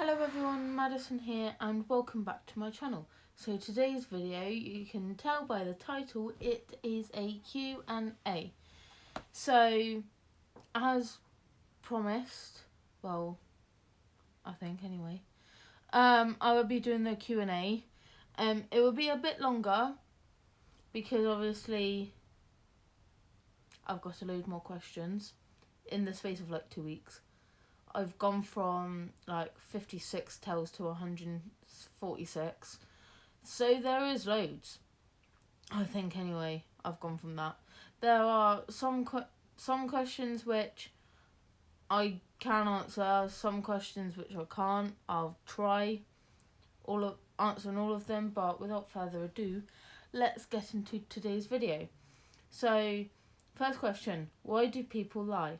Hello everyone, Madison here and welcome back to my channel. So today's video, you can tell by the title, it is a Q&A. So as promised, well, I think anyway, I will be doing the Q&A. It will be a bit longer because obviously I've got to load more questions in the space of like 2 weeks. I've gone from like 56 tells to 146. So there is loads. I think anyway, I've gone from that. There are some questions which I can answer, some questions which I can't. I'll try answering all of them, but without further ado, let's get into today's video. So, first question, why do people lie?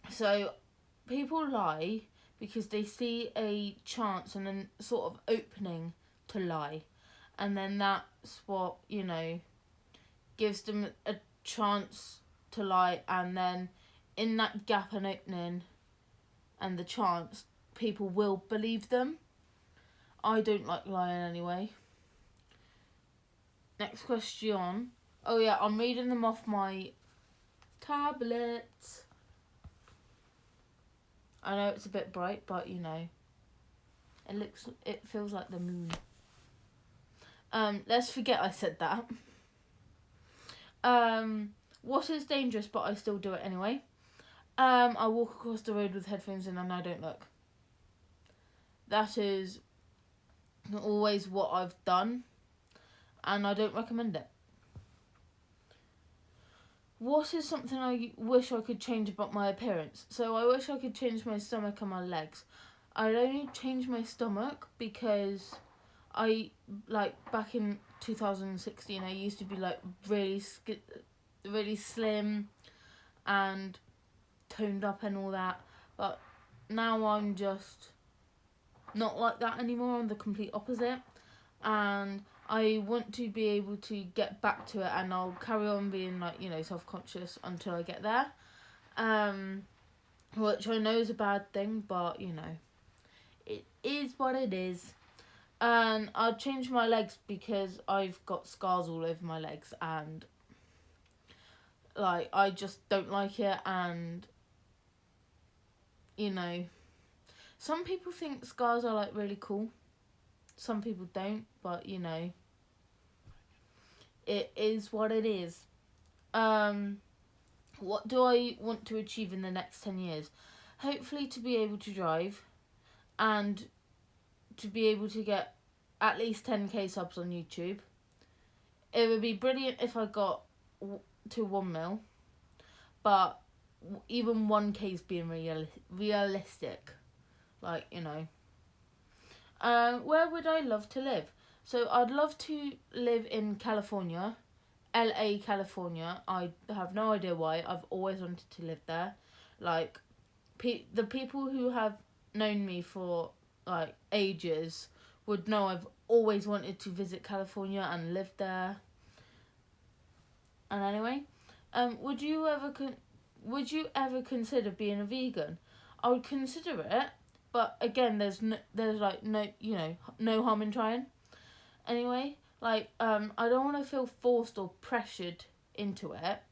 So, people lie because they see a chance and a sort of opening to lie. And then that's what, gives them a chance to lie. And then in that gap and opening and the chance, people will believe them. I don't like lying anyway. Next question. Oh yeah, I'm reading them off my tablet. I know it's a bit bright, but it feels like the moon. Let's forget I said that. What is dangerous, but I still do it anyway? I walk across the road with headphones in and I don't look. That is not always what I've done, and I don't recommend it. What is something I wish I could change about my appearance? So I wish I could change my stomach and my legs. I'd only change my stomach because back in 2016, I used to be really slim and toned up and all that. But now I'm just not like that anymore. I'm the complete opposite. And I want to be able to get back to it, and I'll carry on being self-conscious until I get there, which I know is a bad thing, but it is what it is. And I'll change my legs because I've got scars all over my legs, and I just don't like it. And some people think scars are really cool. Some people don't, but it is what it is. What do I want to achieve in the next 10 years? Hopefully to be able to drive and to be able to get at least 10k subs on YouTube. It would be brilliant if I got to 1 mil, but even 1k is being realistic. Where would I love to live? So I'd love to live in California, LA, California. I have no idea why. I've always wanted to live there. The people who have known me for ages would know I've always wanted to visit California and live there. And anyway, would you ever consider being a vegan? I would consider it, but again, there's no harm in trying. Anyway, I don't want to feel forced or pressured into it.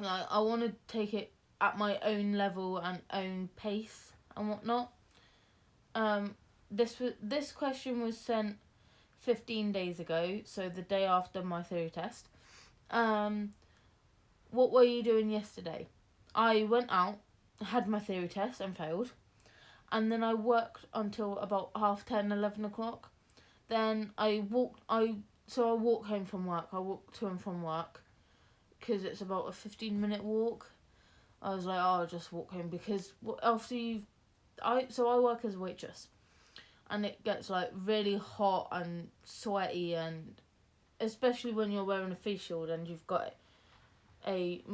I want to take it at my own level and own pace and whatnot. This question was sent 15 days ago, so the day after my theory test. What were you doing yesterday? I went out, had my theory test and failed, and then I worked until about 10:30, 11 o'clock. Then I walk home from work. I walk to and from work because it's about a 15-minute walk. I was like, I'll just walk home because I work as a waitress, and it gets really hot and sweaty, and especially when you're wearing a face shield and you've got a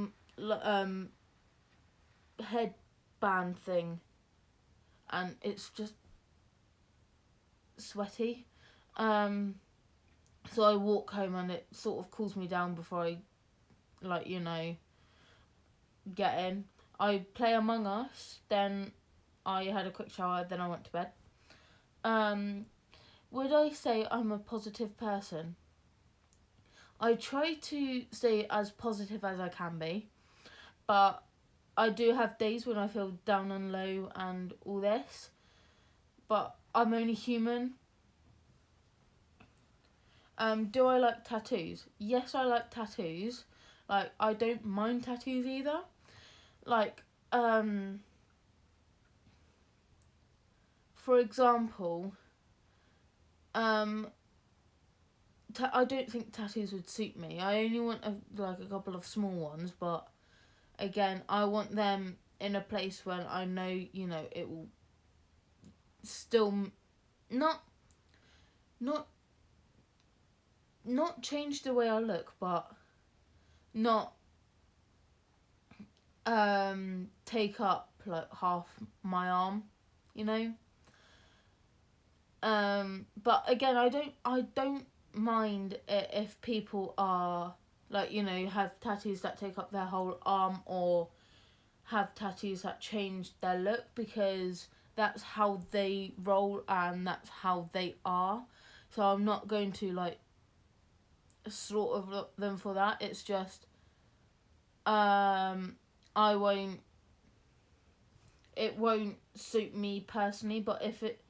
headband thing, and it's just sweaty. So I walk home and it sort of cools me down before I get in. I play Among Us, then I had a quick shower, then I went to bed. Would I say I'm a positive person? I try to stay as positive as I can be, but I do have days when I feel down and low and all this, but I'm only human. Do I like tattoos? Yes, I like tattoos. Like, I don't mind tattoos either. Like, for example, I don't think tattoos would suit me. I only want a couple of small ones, but again, I want them in a place when I know, it will still not not not change the way I look, but not take up like half my arm, you know. But again, I don't mind it if people are like, have tattoos that take up their whole arm, or have tattoos that change their look, because that's how they roll and that's how they are. So I'm not going to like sort of look them for that. It's just it won't suit me personally, but if it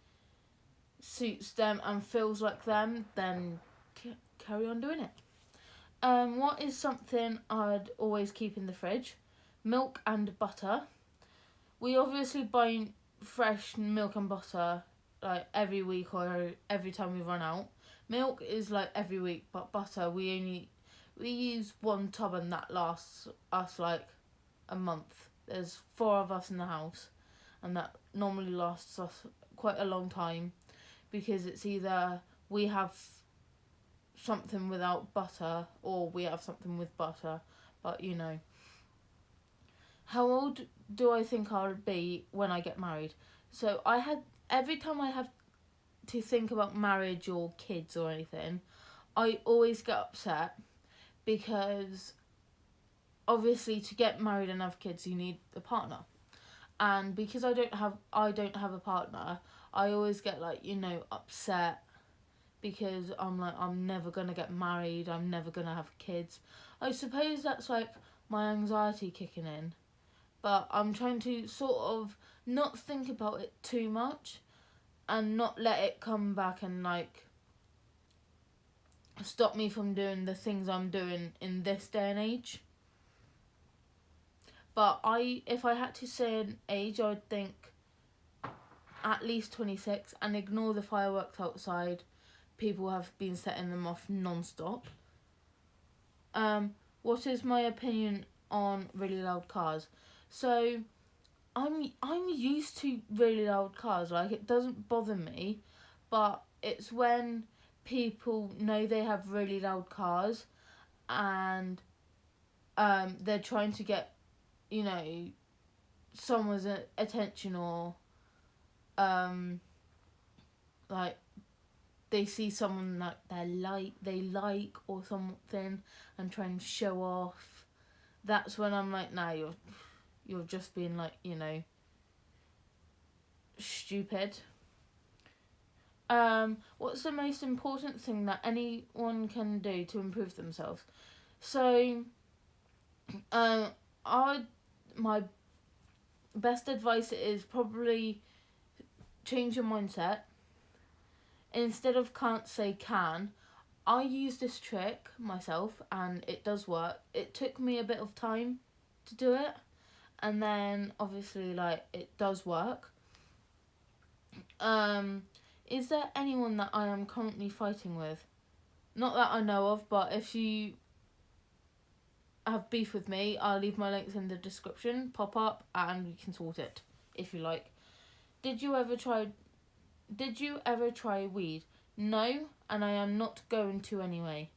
suits them and feels like them, then carry on doing it. What is something I'd always keep in the fridge? Milk and butter. We obviously buy fresh milk and butter like every week or every time we run out. Milk is like every week, but butter we use one tub and that lasts us like a month. There's 4 of us in the house, and that normally lasts us quite a long time, because it's either we have something without butter or we have something with butter. But how old do I think I'll be when I get married? So every time I have to think about marriage or kids or anything, I always get upset, because obviously to get married and have kids you need a partner. And because I don't have a partner, I always get like, upset, because I'm like, I'm never going to get married, I'm never going to have kids. I suppose that's like my anxiety kicking in. But I'm trying to sort of not think about it too much, and not let it come back and like stop me from doing the things I'm doing in this day and age. But if I had to say an age, I would think at least 26, and ignore the fireworks outside. People have been setting them off non-stop. What is my opinion on really loud cars? So I'm used to really loud cars. Like, it doesn't bother me, but it's when people know they have really loud cars, and they're trying to get someone's attention, or like they see someone like they like or something, and try and show off. That's when I'm like, nah, you're just being like, stupid. What's the most important thing that anyone can do to improve themselves? So my best advice is probably change your mindset. Instead of can't, say can. I use this trick myself and it does work. It took me a bit of time to do it, and then obviously like it does work. Is there anyone that I am currently fighting with? Not that I know of, but if you have beef with me, I'll leave my links in the description, pop up, and we can sort it if you like. Did you ever try weed? No, and I am not going to anyway.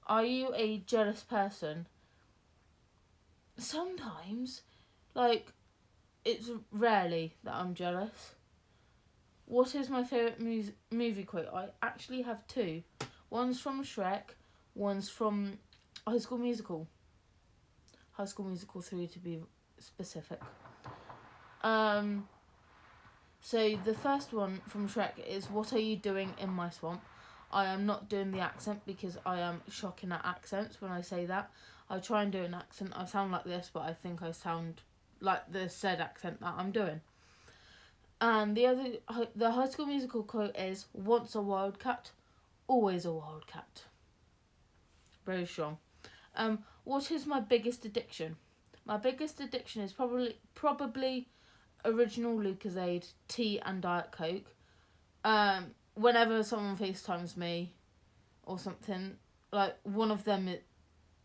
Are you a jealous person? Sometimes. Like, it's rarely that I'm jealous. What is my favourite movie quote? I actually have 2. One's from Shrek, one's from High School Musical. High School Musical 3 to be specific. Um, so the first one from Shrek is, "What are you doing in my swamp?" I am not doing the accent because I am shocking at accents when I say that. I try and do an accent. I sound like this, but I think I sound like the said accent that I'm doing. And the High School Musical quote is, "Once a wildcat, always a wildcat." Very strong. What is my biggest addiction? My biggest addiction is probably original Lucozade, tea and Diet Coke. Whenever someone FaceTimes me or something, like one of them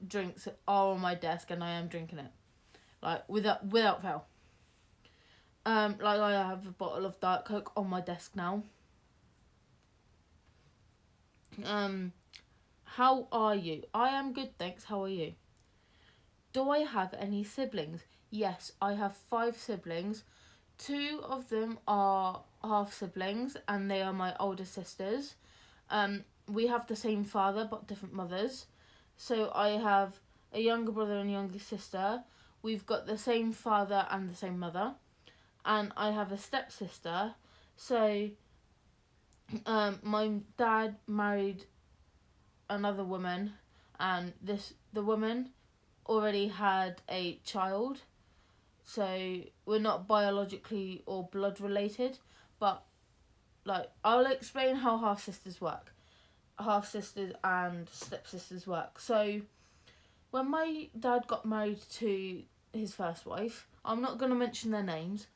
drinks are on my desk and I am drinking it, like without fail. Like I have a bottle of Diet Coke on my desk now. How are you? I am good, thanks. How are you? Do I have any siblings? Yes, I have 5 siblings. 2 of them are half siblings and they are my older sisters. We have the same father but different mothers. So I have a younger brother and younger sister. We've got the same father and the same mother. And I have a stepsister. So my dad married another woman, and the woman already had a child. So we're not biologically or blood related, but like I'll explain how half sisters work. Half sisters and stepsisters work. So when my dad got married to his first wife, I'm not going to mention their names.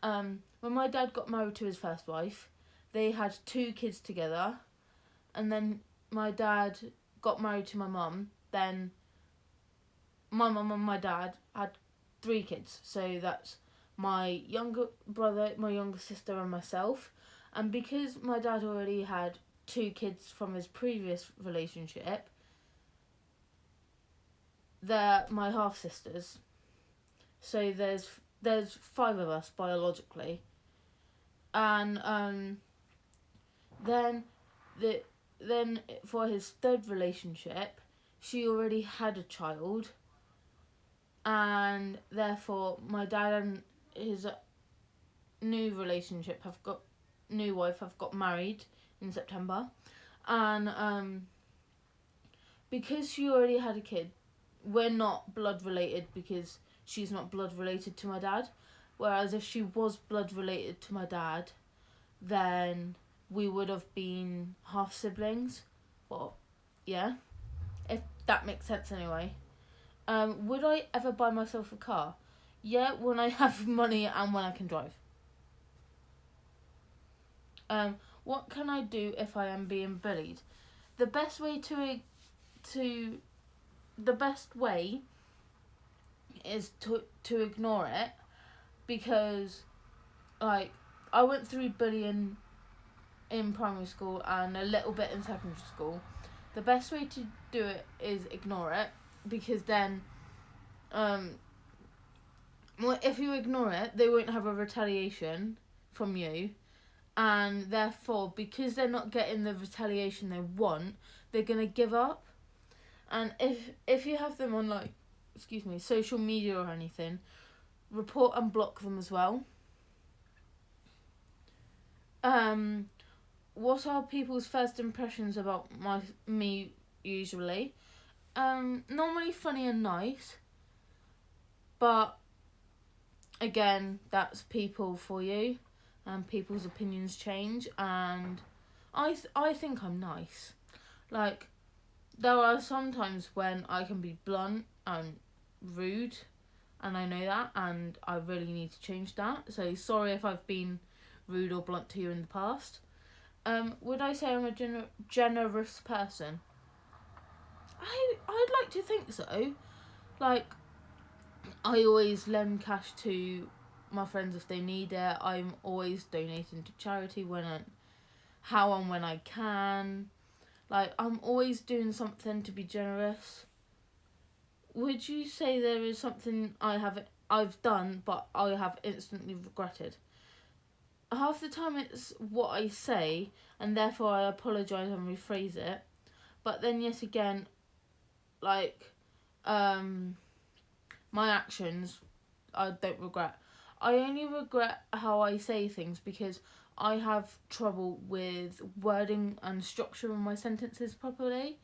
When my dad got married to his first wife, they had 2 kids together, and then my dad got married to my mum. Then my mum and my dad had 3 kids. So that's my younger brother, my younger sister, and myself. And because my dad already had 2 kids from his previous relationship, they're my half sisters. So there's 5 of us biologically, and then then for his third relationship, she already had a child, and therefore my dad and his new wife have got married in September, and because she already had a kid, we're not blood related because she's not blood related to my dad. Whereas if she was blood related to my dad, then we would have been half siblings. Well, yeah, if that makes sense anyway. Would I ever buy myself a car? Yeah, when I have money and when I can drive. What can I do if I am being bullied? The best way the best way is to ignore it, because like I went through bullying in primary school and a little bit in secondary school. The best way to do it is ignore it, because then if you ignore it, they won't have a retaliation from you, and therefore because they're not getting the retaliation they want, they're gonna give up. And if you have them on like social media or anything, report and block them as well. What are people's first impressions about me usually? Normally funny and nice, but again, that's people for you, and people's opinions change. And I think I'm nice. Like, there are some times when I can be blunt and rude, and I know that, and I really need to change that. So sorry if I've been rude or blunt to you in the past. Would I say I'm a generous person? I'd like to think so. Like, I always lend cash to my friends if they need it. I'm always donating to charity how and when I can. Like, I'm always doing something to be generous. Would you say there is something I've done but I have instantly regretted? Half the time it's what I say, and therefore I apologise and rephrase it. But then yet again, like, my actions, I don't regret. I only regret how I say things because I have trouble with wording and structuring my sentences properly.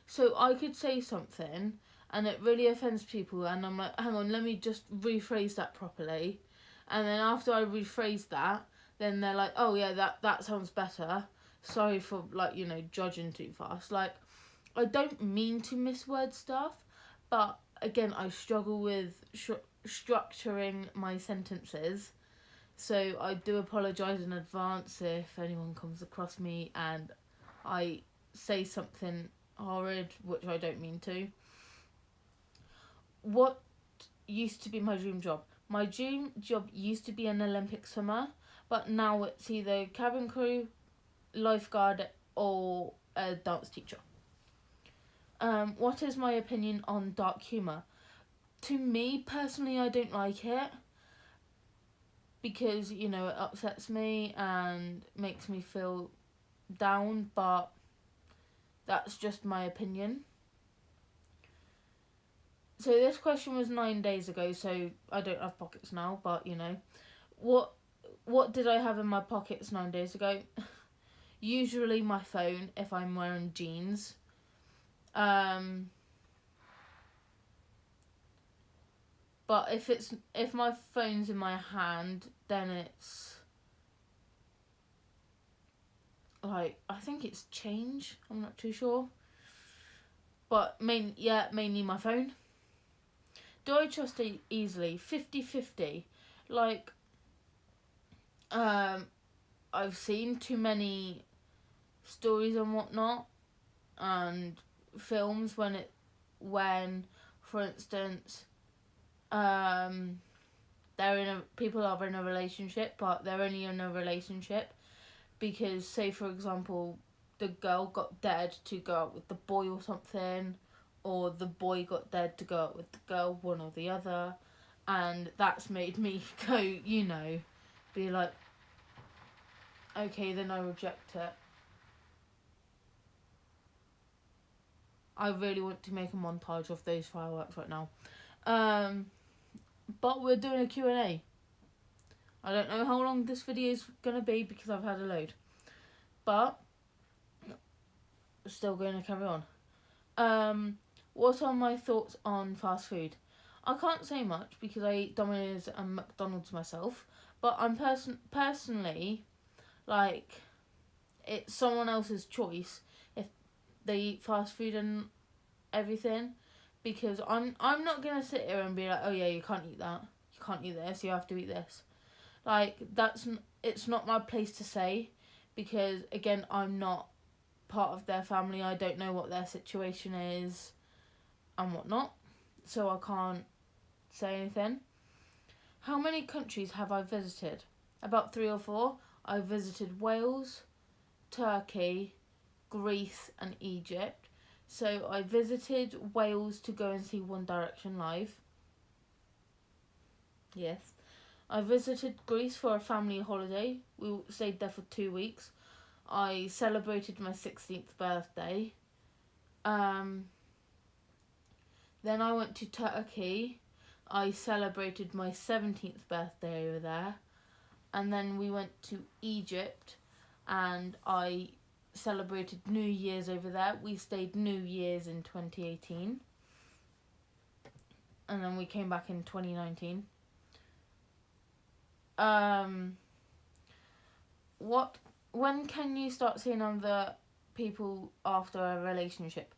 So I could say something and it really offends people, and I'm like, hang on, let me just rephrase that properly. And then after I rephrase that, then they're like, oh yeah, that sounds better. Sorry for, like, judging too fast. Like, I don't mean to misword stuff, but again, I struggle with structuring my sentences. So I do apologise in advance if anyone comes across me and I say something horrid, which I don't mean to. What used to be my dream job? My dream job used to be an Olympic swimmer, but now it's either cabin crew, lifeguard, or a dance teacher. What is my opinion on dark humour? To me, personally, I don't like it because, it upsets me and makes me feel down, but that's just my opinion. So this question was 9 days ago, so I don't have pockets now, but, what did I have in my pockets 9 days ago? Usually my phone if I'm wearing jeans. But if my phone's in my hand, then it's like, I think it's change. I'm not too sure. But mainly my phone. Do I trust it easily? 50-50. Like, I've seen too many stories and whatnot and films when for instance people are in a relationship, but they're only in a relationship because, say for example, the girl got dared to go out with the boy or something, or the boy got dared to go out with the girl, one or the other, and that's made me go, be like, okay, then I reject it. I really want to make a montage of those fireworks right now. But we're doing a Q&A. I don't know how long this video is going to be because I've had a load. But, still going to carry on. What are my thoughts on fast food? I can't say much because I eat Domino's and McDonald's myself. But I'm personally, like, it's someone else's choice if they eat fast food and everything, because I'm not gonna sit here and be like, oh yeah, you can't eat that, you can't eat this, you have to eat this. Like, it's not my place to say, because again, I'm not part of their family. I don't know what their situation is and whatnot, so I can't say anything. How many countries have I visited? About 3 or 4. I visited Wales, Turkey, Greece and Egypt. So I visited Wales to go and see One Direction live. Yes. I visited Greece for a family holiday. We stayed there for 2 weeks. I celebrated my 16th birthday. Then I went to Turkey. I celebrated my 17th birthday over there. And then we went to Egypt and I celebrated New Year's over there. We stayed New Year's in 2018. And then we came back in 2019. When can you start seeing other people after a relationship?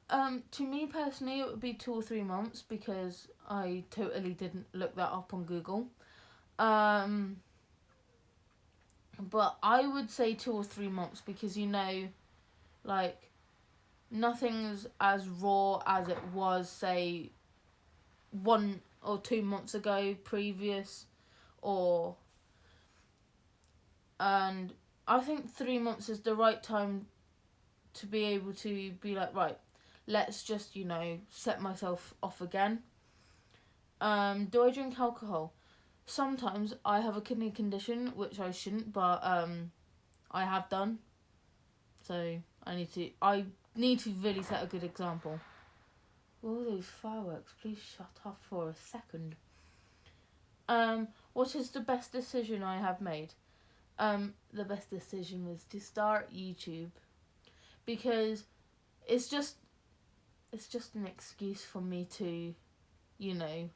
To me personally, it would be 2 or 3 months because I totally didn't look that up on Google. But I would say 2 or 3 months because, like, nothing's as raw as it was, say, 1 or 2 months ago previous, and I think 3 months is the right time to be able to be like, right, let's just, set myself off again. Do I drink alcohol? Sometimes. I have a kidney condition, which I shouldn't, but I have done. So I need to really set a good example. All those fireworks, please shut up for a second. What is the best decision I have made? The best decision was to start YouTube, because it's just an excuse for me to, you know,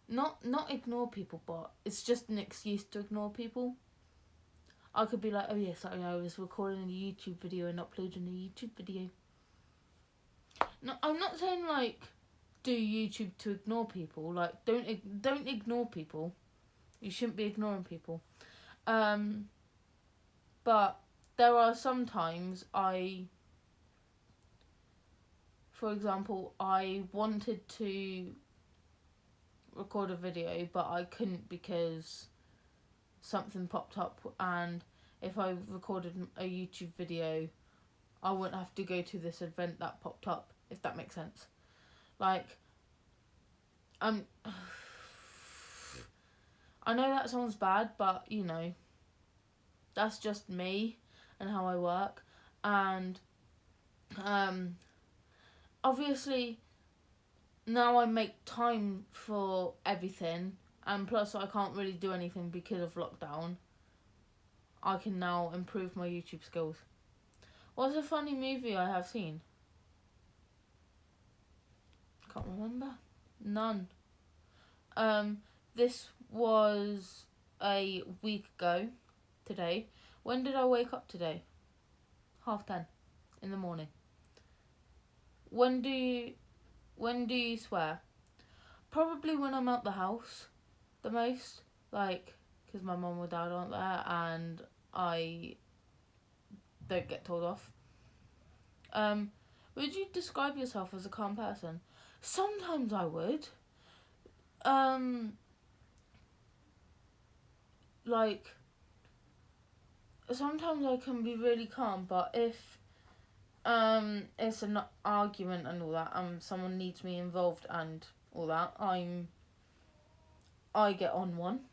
not ignore people, but it's just an excuse to ignore people. I could be like, oh yes, I was recording a YouTube video and uploading a YouTube video. No, I'm not saying like do YouTube to ignore people. Like don't ignore people. You shouldn't be ignoring people. But there are some times for example, I wanted to record a video, but I couldn't because something popped up, and if I recorded a YouTube video, I wouldn't have to go to this event that popped up, if that makes sense. Like, I know that sounds bad, but, you know, that's just me and how I work. And, obviously, now I make time for everything, and plus I can't really do anything because of lockdown. I can now improve my YouTube skills. What's a funny movie I have seen? Can't remember. None. This was a week ago today. When did I wake up today? 10:30 in the morning. When do you swear? Probably when I'm out the house the most, like, because my mum or dad aren't there and I don't get told off. Would you describe yourself as a calm person? Sometimes I would. Like, sometimes I can be really calm, but if it's an argument and all that, someone needs me involved and all that, I get on one.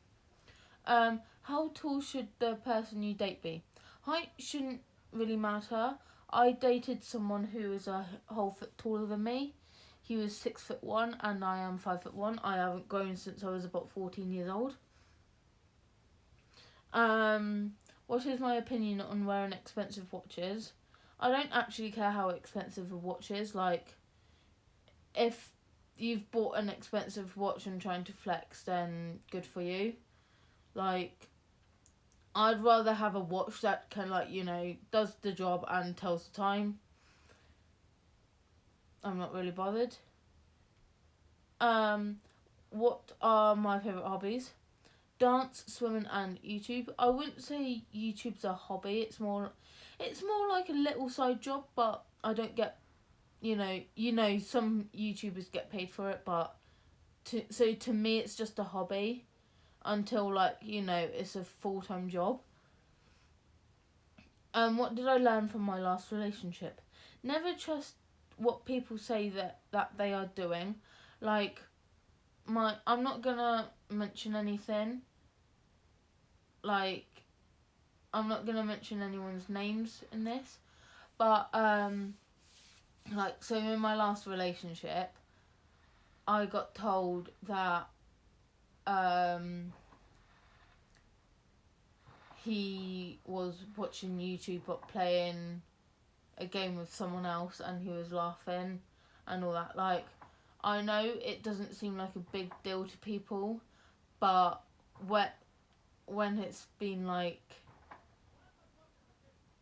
How tall should the person you date be? Height shouldn't really matter. I dated someone who is a whole foot taller than me. He was 6'1" and I am 5'1". I haven't grown since I was about 14 years old. What is my opinion on wearing expensive watches? I don't actually care how expensive a watch is. Like, if you've bought an expensive watch and trying to flex, then good for you. Like, I'd rather have a watch that can, like, you know, does the job and tells the time. I'm not really bothered. What are my favourite hobbies? Dance, swimming, and YouTube. I wouldn't say YouTube's a hobby. It's more like a little side job, but I don't get, you know, some YouTubers get paid for it, but to me it's just a hobby until, like, you know, it's a full-time job. What did I learn from my last relationship? Never trust what people say that they are doing. Like, I'm not gonna mention anything. Like, I'm not gonna mention anyone's names in this, but like, so in my last relationship, I got told that he was watching YouTube but playing a game with someone else and he was laughing and all that. Like, I know it doesn't seem like a big deal to people, but when it's been like,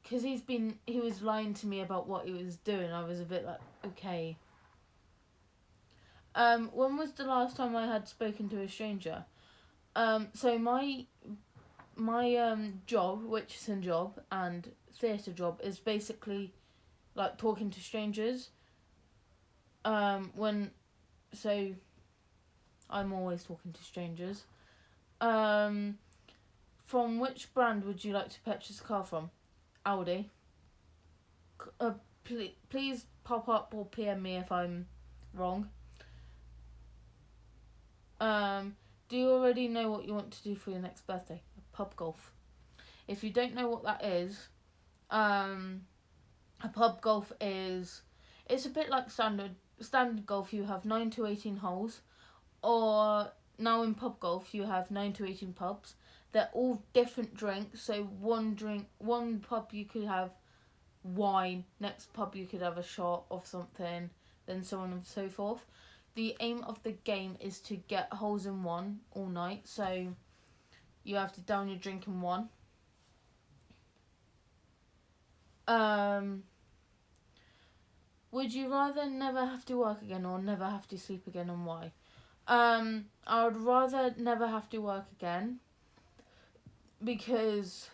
because he was lying to me about what he was doing, I was a bit like, okay. When was the last time I had spoken to a stranger? So my job, Witcherson job and theatre job, is basically like talking to strangers. So I'm always talking to strangers. From which brand would you like to purchase a car from? Audi. Please pop up or PM me if I'm wrong. Do you already know what you want to do for your next birthday? Pub golf. If you don't know what that is, a pub golf it's a bit like standard golf. You have 9 to 18 holes, or now in pub golf you have 9 to 18 pubs. They're all different drinks. So one pub you could have wine, next pub you could have a shot of something, then so on and so forth. The aim of the game is to get holes in one all night. So you have to down your drink in one. Would you rather never have to work again or never have to sleep again, and why? I would rather never have to work again, because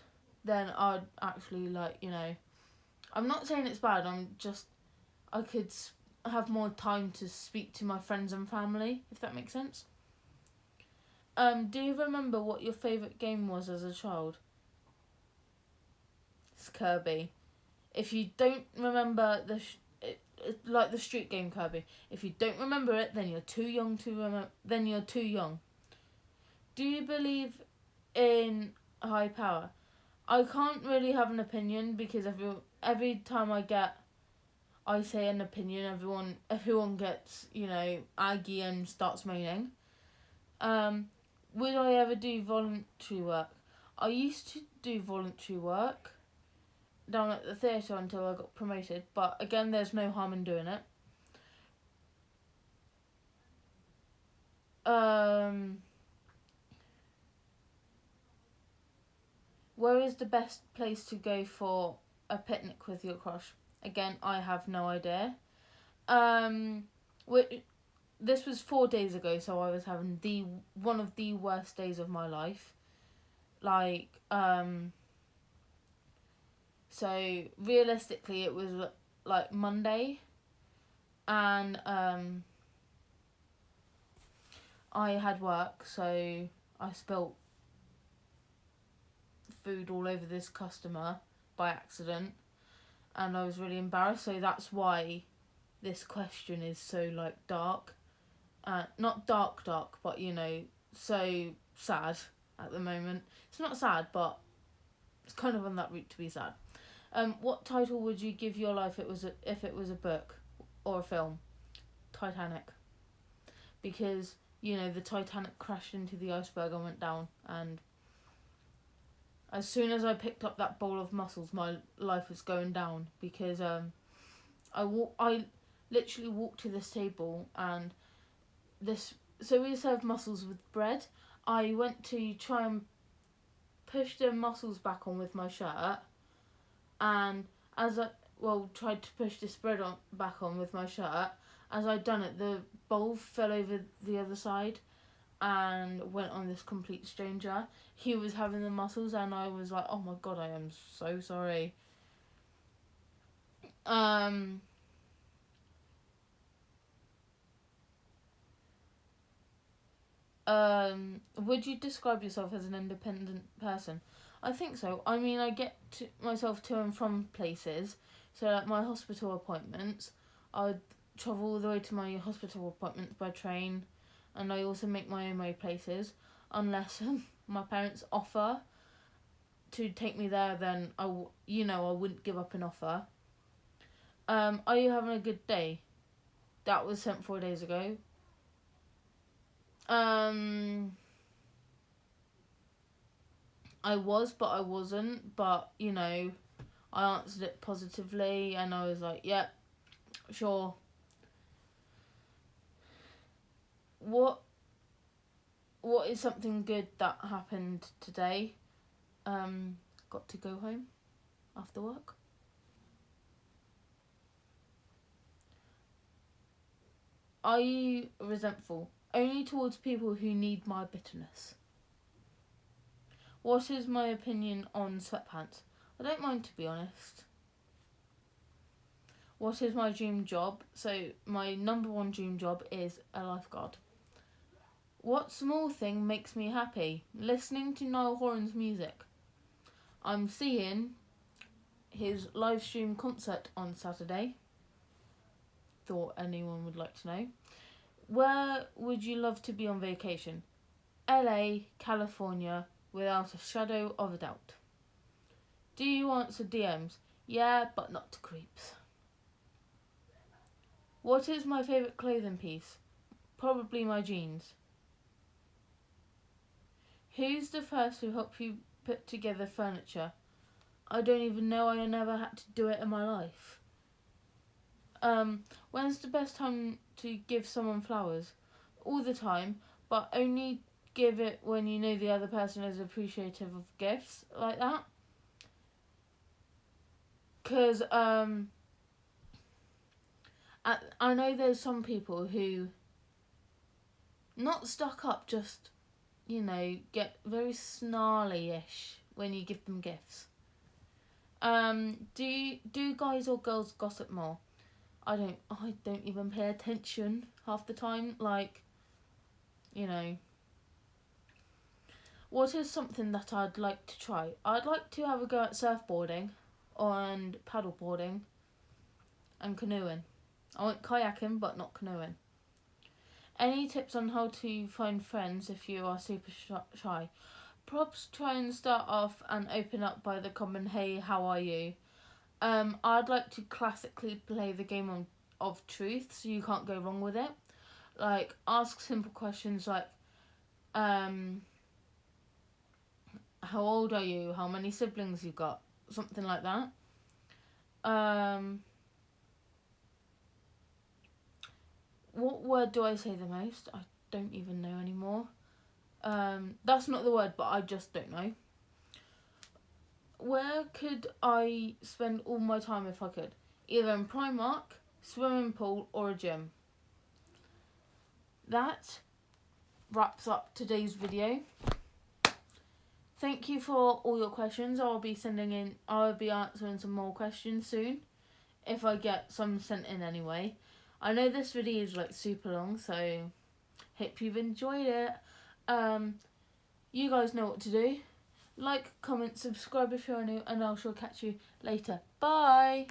then I'd actually, like, I'm not saying it's bad, I could have more time to speak to my friends and family, if that makes sense. Do you remember what your favourite game was as a child? It's Kirby. If you don't remember like the street game Kirby, if you don't remember it, then you're too young to remember. Then you're too young. Do you believe in high power? I can't really have an opinion, because every time I say an opinion, everyone gets, aggy and starts moaning. Would I ever do voluntary work? I used to do voluntary work down at the theatre until I got promoted, but again, there's no harm in doing it. Where is the best place to go for a picnic with your crush? Again, I have no idea. This was 4 days ago, so I was having one of the worst days of my life. So realistically, it was like Monday, and I had work, so I spilt food all over this customer by accident, and I was really embarrassed. So that's why this question is so, like, dark. Not dark, but so sad at the moment. It's not sad, but it's kind of on that route to be sad. What title would you give your life if it was a book or a film? Titanic. Because, the Titanic crashed into the iceberg and went down, and as soon as I picked up that bowl of mussels, my life was going down, because I literally walked to this table, and so we serve mussels with bread. I went to try and push the mussels back on with my shirt, and as I tried to push this bread back on with my shirt, as I'd done it, the bowl fell over the other side and went on this complete stranger. He was having the mussels, and I was like, oh my god, I am so sorry. Would you describe yourself as an independent person? I think so. I mean, I get myself to and from places. So, like, my hospital appointments, I'd travel all the way to my hospital appointments by train, and I also make my own way places. Unless my parents offer to take me there, then I wouldn't give up an offer. Are you having a good day? That was sent 4 days ago. I was, but I wasn't. But, I answered it positively, and I was like, yeah, sure. What is something good that happened today? Got to go home after work. Are you resentful? Only towards people who need my bitterness. What is my opinion on sweatpants? I don't mind, to be honest. What is my dream job? So my number one dream job is a lifeguard. What small thing makes me happy? Listening to Niall Horan's music. I'm seeing his live stream concert on Saturday. Thought anyone would like to know. Where would you love to be on vacation? LA, California, without a shadow of a doubt. Do you answer DMs? Yeah, but not to creeps. What is my favourite clothing piece? Probably my jeans. Who's the first who helped you put together furniture? I don't even know. I never had to do it in my life. When's the best time to give someone flowers? All the time, but only give it when you know the other person is appreciative of gifts like that. Because I know there's some people who not stuck up, just get very snarly-ish when you give them gifts. Do guys or girls gossip more? I don't even pay attention half the time. What is something that I'd like to try? I'd like to have a go at surfboarding and paddleboarding and canoeing. I went kayaking, but not canoeing. Any tips on how to find friends if you are super shy? Probs try and start off and open up by the common "Hey, how are you?" I'd like to classically play the game of truth, so you can't go wrong with it. Like, ask simple questions like, how old are you? How many siblings you got? Something like that. What word do I say the most? I don't even know anymore. That's not the word, but I just don't know. Where could I spend all my time if I could? Either in Primark, swimming pool, or a gym. That wraps up today's video. Thank you for all your questions. I'll be answering some more questions soon, if I get some sent in anyway. I know this video is super long, so hope you've enjoyed it. You guys know what to do. Like, comment, subscribe if you're new, and I shall catch you later. Bye!